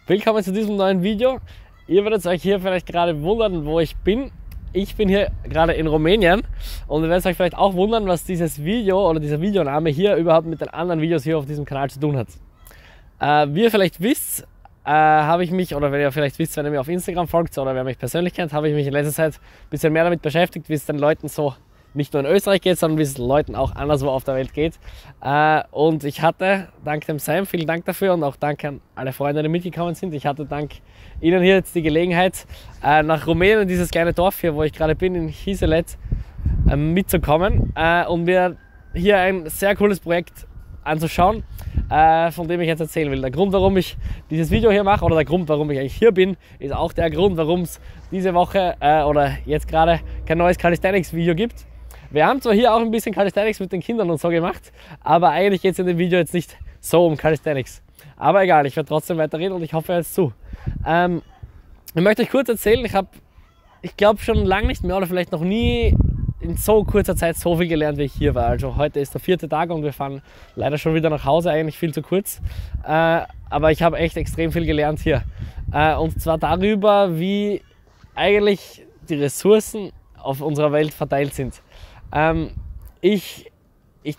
Willkommen zu diesem neuen Video. Ihr werdet euch hier vielleicht gerade wundern, wo ich bin. Ich bin hier gerade in Rumänien und ihr werdet euch vielleicht auch wundern, was dieses Video oder dieser Videoname hier überhaupt mit den anderen Videos hier auf diesem Kanal zu tun hat. Wie ihr vielleicht wisst, habe ich mich, oder wenn ihr vielleicht wisst, wenn ihr mir auf Instagram folgt oder wer mich persönlich kennt, habe ich mich in letzter Zeit ein bisschen mehr damit beschäftigt, wie es den Leuten so nicht nur in Österreich geht, sondern wie es den Leuten auch anderswo auf der Welt geht. Und ich hatte, dank dem Sam, vielen Dank dafür und auch danke an alle Freunde, die mitgekommen sind. Ich hatte dank Ihnen hier jetzt die Gelegenheit, nach Rumänien, in dieses kleine Dorf hier, wo ich gerade bin, in Hiselet, mitzukommen und mir hier ein sehr cooles Projekt anzuschauen, von dem ich jetzt erzählen will. Der Grund, warum ich dieses Video hier mache, oder der Grund, warum ich eigentlich hier bin, ist auch der Grund, warum es diese Woche oder jetzt gerade kein neues Calisthenics-Video gibt. Wir haben zwar hier auch ein bisschen Calisthenics mit den Kindern und so gemacht, aber eigentlich geht es in dem Video jetzt nicht so um Calisthenics. Aber egal, ich werde trotzdem weiterreden und ich hoffe, ihr hört zu. Ich möchte euch kurz erzählen, ich glaube schon lange nicht mehr oder vielleicht noch nie in so kurzer Zeit so viel gelernt, wie ich hier war. Also heute ist der 4. Tag und wir fahren leider schon wieder nach Hause, eigentlich viel zu kurz. Aber ich habe echt extrem viel gelernt hier. Und zwar darüber, wie eigentlich die Ressourcen auf unserer Welt verteilt sind. Ich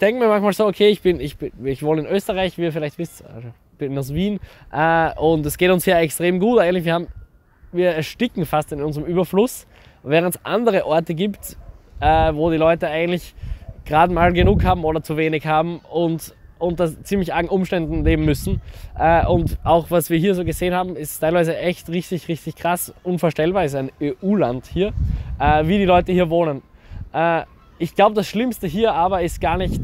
denke mir manchmal so, okay, ich wohne in Österreich, wie ihr vielleicht wisst, also ich bin aus Wien und es geht uns hier extrem gut. Eigentlich, wir ersticken fast in unserem Überfluss, während es andere Orte gibt, wo die Leute eigentlich gerade mal genug haben oder zu wenig haben und unter ziemlich argen Umständen leben müssen. Und auch was wir hier so gesehen haben, ist teilweise echt richtig, richtig krass, unvorstellbar. Es ist ein EU-Land hier, wie die Leute hier wohnen. Ich glaube, das Schlimmste hier aber ist gar nicht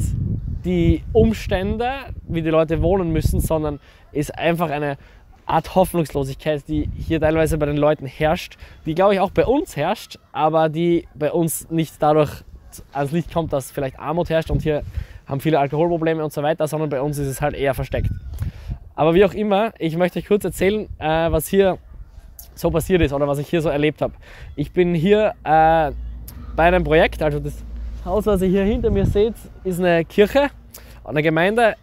die Umstände, wie die Leute wohnen müssen, sondern ist einfach eine Art Hoffnungslosigkeit, die hier teilweise bei den Leuten herrscht, die glaube ich auch bei uns herrscht, aber die bei uns nicht dadurch ans Licht kommt, dass vielleicht Armut herrscht und hier haben viele Alkoholprobleme und so weiter, sondern bei uns ist es halt eher versteckt. Aber wie auch immer, ich möchte euch kurz erzählen, was hier so passiert ist oder was ich hier so erlebt habe. Ich bin hier bei einem Projekt, also das Haus, was ihr hier hinter mir seht, ist eine Kirche, eine Gemeinde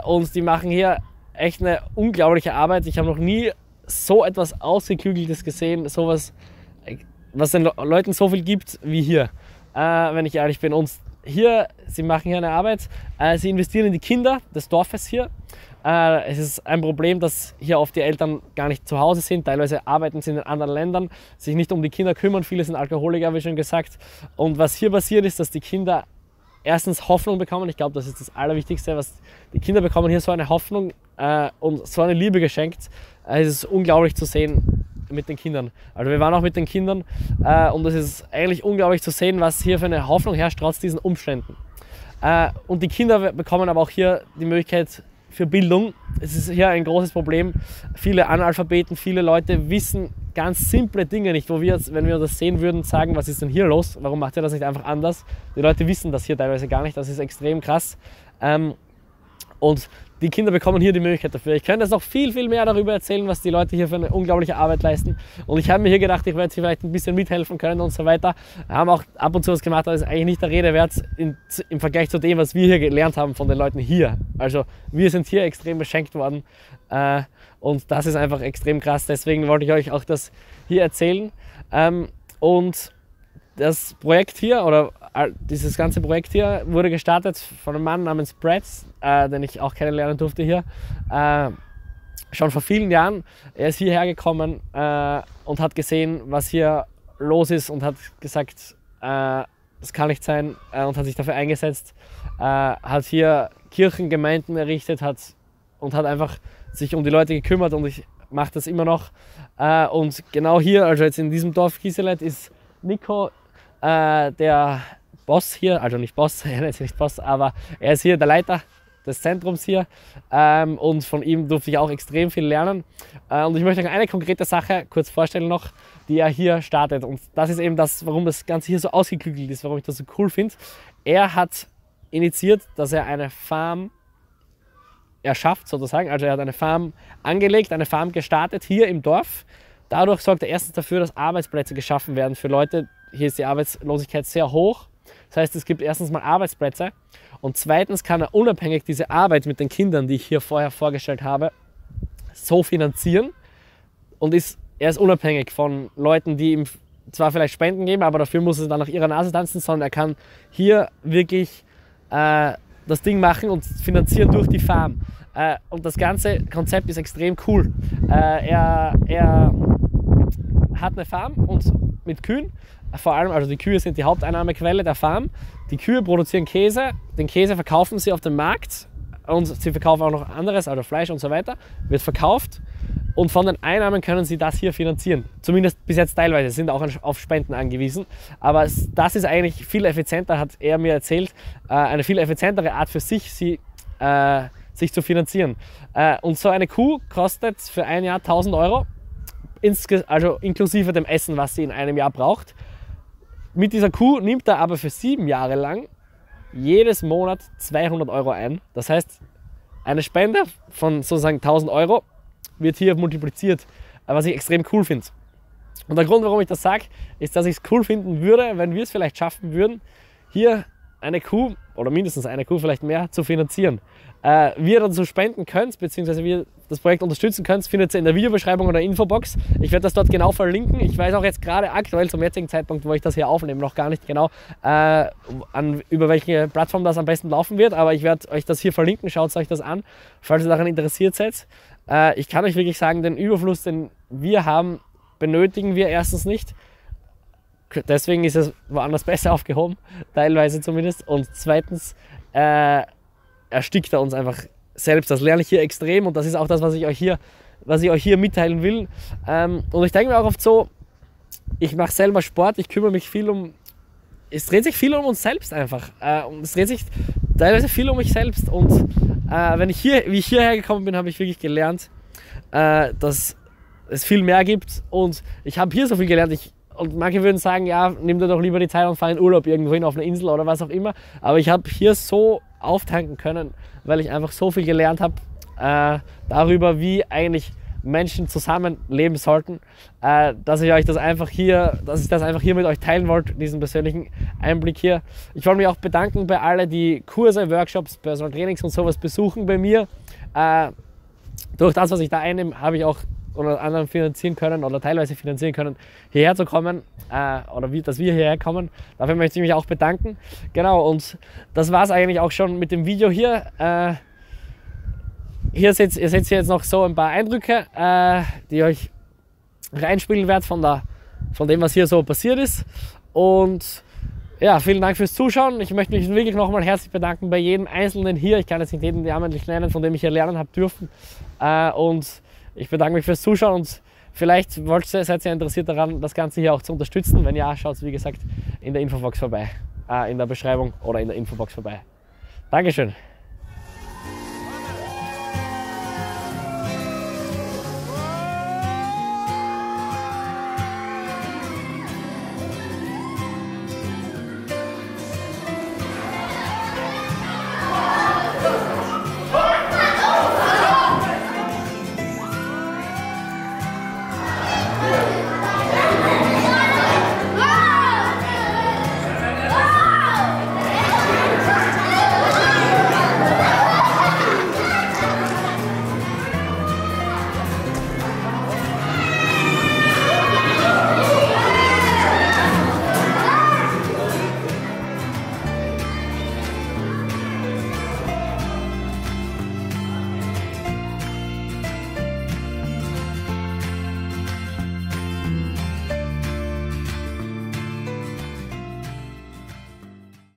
und die machen hier echt eine unglaubliche Arbeit. Ich habe noch nie so etwas Ausgeklügeltes gesehen, sowas, was den Leuten so viel gibt wie hier, wenn ich ehrlich bin. Und hier, sie machen hier eine Arbeit, sie investieren in die Kinder des Dorfes hier. Es ist ein Problem, dass hier oft die Eltern gar nicht zu Hause sind, teilweise arbeiten sie in anderen Ländern, sich nicht um die Kinder kümmern, viele sind Alkoholiker, wie schon gesagt. Und was hier passiert ist, dass die Kinder erstens Hoffnung bekommen. Ich glaube, das ist das Allerwichtigste, was die Kinder bekommen hier, so eine Hoffnung und so eine Liebe geschenkt. Es ist unglaublich zu sehen mit den Kindern. Also wir waren auch mit den Kindern und es ist eigentlich unglaublich zu sehen, was hier für eine Hoffnung herrscht, trotz diesen Umständen. Und die Kinder bekommen aber auch hier die Möglichkeit für Bildung. Es ist hier ein großes Problem. Viele Analphabeten, viele Leute wissen ganz simple Dinge nicht, wo wir, wenn wir das sehen würden, sagen, was ist denn hier los? Warum macht ihr das nicht einfach anders? Die Leute wissen das hier teilweise gar nicht. Das ist extrem krass. Und die Kinder bekommen hier die Möglichkeit dafür. Ich könnte jetzt noch viel, viel mehr darüber erzählen, was die Leute hier für eine unglaubliche Arbeit leisten. Und ich habe mir hier gedacht, ich werde sie vielleicht ein bisschen mithelfen können und so weiter. Wir haben auch ab und zu was gemacht, aber das ist eigentlich nicht der Rede wert im Vergleich zu dem, was wir hier gelernt haben von den Leuten hier. Also wir sind hier extrem beschenkt worden und das ist einfach extrem krass. Deswegen wollte ich euch auch das hier erzählen. Und das Projekt hier, oder dieses ganze Projekt hier, wurde gestartet von einem Mann namens Brad, den ich auch kennenlernen durfte hier, schon vor vielen Jahren. Er ist hierher gekommen und hat gesehen, was hier los ist und hat gesagt, das kann nicht sein und hat sich dafür eingesetzt, hat hier Kirchengemeinden errichtet und hat einfach sich um die Leute gekümmert und ich mache das immer noch. Und genau hier, also jetzt in diesem Dorf Hiselet, ist Nico, der Boss hier, also nicht Boss, er nennt sich nicht Boss, aber er ist hier der Leiter des Zentrums hier und von ihm durfte ich auch extrem viel lernen. Und ich möchte euch eine konkrete Sache kurz vorstellen noch, die er hier startet. Und das ist eben das, warum das Ganze hier so ausgeklügelt ist, warum ich das so cool finde. Er hat initiiert, dass er eine Farm erschafft sozusagen, also er hat eine Farm angelegt, eine Farm gestartet hier im Dorf. Dadurch sorgt er erstens dafür, dass Arbeitsplätze geschaffen werden für Leute. Hier ist die Arbeitslosigkeit sehr hoch. Das heißt, es gibt erstens mal Arbeitsplätze und zweitens kann er unabhängig diese Arbeit mit den Kindern, die ich hier vorher vorgestellt habe, so finanzieren, und er ist unabhängig von Leuten, die ihm zwar vielleicht Spenden geben, aber dafür muss er dann nach ihrer Nase tanzen, sondern er kann hier wirklich das Ding machen und finanzieren durch die Farm. Und das ganze Konzept ist extrem cool. Er hat eine Farm und mit Kühen, vor allem, also die Kühe sind die Haupteinnahmequelle der Farm. Die Kühe produzieren Käse, den Käse verkaufen sie auf dem Markt und sie verkaufen auch noch anderes, also Fleisch und so weiter, wird verkauft und von den Einnahmen können sie das hier finanzieren. Zumindest bis jetzt teilweise, sind auch auf Spenden angewiesen. Aber das ist eigentlich viel effizienter, hat er mir erzählt, eine viel effizientere Art für sich, sich zu finanzieren. Und so eine Kuh kostet für ein Jahr 1.000 Euro, also inklusive dem Essen, was sie in einem Jahr braucht. Mit dieser Kuh nimmt er aber für 7 Jahre lang jedes Monat 200 Euro ein. Das heißt, eine Spende von sozusagen 1.000 Euro wird hier multipliziert, was ich extrem cool finde. Und der Grund, warum ich das sage, ist, dass ich es cool finden würde, wenn wir es vielleicht schaffen würden, hier eine Kuh oder mindestens eine Kuh, vielleicht mehr, zu finanzieren. Wie ihr dazu spenden könnt, beziehungsweise wie ihr das Projekt unterstützen könnt, findet ihr in der Videobeschreibung oder Infobox. Ich werde das dort genau verlinken. Ich weiß auch jetzt gerade aktuell zum jetzigen Zeitpunkt, wo ich das hier aufnehme, noch gar nicht genau, über welche Plattform das am besten laufen wird, aber ich werde euch das hier verlinken. Schaut euch das an, falls ihr daran interessiert seid. Ich kann euch wirklich sagen, den Überfluss, den wir haben, benötigen wir erstens nicht. Deswegen ist es woanders besser aufgehoben, teilweise zumindest. Und zweitens erstickt er uns einfach selbst. Das lerne ich hier extrem und das ist auch das, was ich euch hier mitteilen will. Und ich denke mir auch oft so, ich mache selber Sport, ich kümmere mich viel es dreht sich viel um uns selbst einfach. Und es dreht sich teilweise viel um mich selbst. Und wie ich hierher gekommen bin, habe ich wirklich gelernt, dass es viel mehr gibt. Und ich habe hier so viel gelernt. Und manche würden sagen, ja, nimm dir doch lieber die Zeit und fahr in Urlaub irgendwo hin auf eine Insel oder was auch immer. Aber ich habe hier so auftanken können, weil ich einfach so viel gelernt habe darüber, wie eigentlich Menschen zusammenleben sollten, dass ich das einfach hier mit euch teilen wollte, diesen persönlichen Einblick hier. Ich wollte mich auch bedanken bei allen, die Kurse, Workshops, Personal Trainings und sowas besuchen bei mir. Durch das, was ich da einnehme, habe ich auch oder anderen finanzieren können oder teilweise finanzieren können, hierher zu kommen dass wir hierher kommen. Dafür möchte ich mich auch bedanken. Genau, und das war es eigentlich auch schon mit dem Video hier. Ihr seht hier jetzt noch so ein paar Eindrücke, die ich euch reinspielen werde von dem, was hier so passiert ist. Und ja, vielen Dank fürs Zuschauen. Ich möchte mich wirklich nochmal herzlich bedanken bei jedem Einzelnen hier. Ich kann jetzt nicht jeden namentlich nennen, von dem ich hier lernen habe dürfen. Und ich bedanke mich fürs Zuschauen und vielleicht seid ihr interessiert daran, das Ganze hier auch zu unterstützen. Wenn ja, schaut wie gesagt in der Infobox vorbei, in der Beschreibung oder in der Infobox vorbei. Dankeschön.